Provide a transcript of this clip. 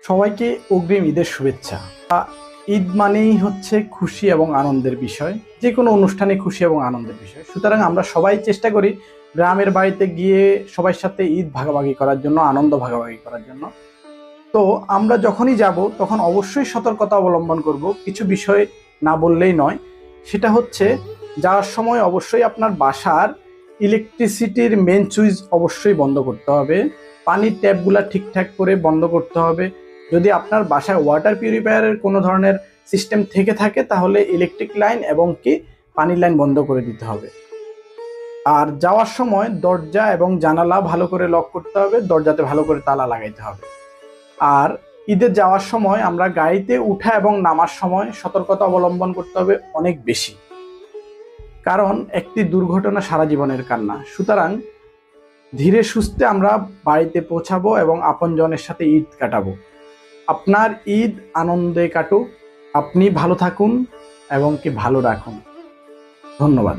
সবাইকে অগ্রিম ঈদের শুভেচ্ছা। ঈদ মানেই হচ্ছে খুশি এবং আনন্দের বিষয়, যে কোনো অনুষ্ঠানে খুশি এবং আনন্দের বিষয়। সুতরাং আমরা সবাই চেষ্টা করি গ্রামের বাড়িতে গিয়ে সবার সাথে ঈদ ভাগাভাগি করার জন্য, আনন্দ ভাগাভাগি করার জন্য। তো আমরা যখনই যাব তখন অবশ্যই সতর্কতা অবলম্বন করব, কিছু বিষয় না বললেই নয়। সেটা হচ্ছে, যাওয়ার সময় অবশ্যই আপনার বাসার ইলেকট্রিসিটির মেন সুইচ অবশ্যই বন্ধ করতে হবে, পানির ট্যাপগুলো ঠিকঠাক করে বন্ধ করতে হবে। যদি আপনার বাসায় ওয়াটার পিউরিফায়ারের কোনো ধরনের সিস্টেম থেকে থাকে তাহলে ইলেকট্রিক লাইন এবং পানির লাইন বন্ধ করে দিতে হবে। আর যাওয়ার সময় দরজা এবং জানালা ভালো করে লক করতে হবে, দরজাতে ভালো করে তালা লাগাইতে হবে। আর ঈদে যাওয়ার সময় আমরা গাড়িতে উঠা এবং নামার সময় সতর্কতা অবলম্বন করতে হবে অনেক বেশি, কারণ একটি দুর্ঘটনা সারা জীবনের কান্না। সুতরাং ধীরে সুস্থে আমরা বাড়িতে পৌঁছাবো এবং আপনজনের সাথে ঈদ কাটাবো। আপনার ঈদ আনন্দে কাটুক, আপনি ভালো থাকুন এবং ভালো রাখুন। ধন্যবাদ।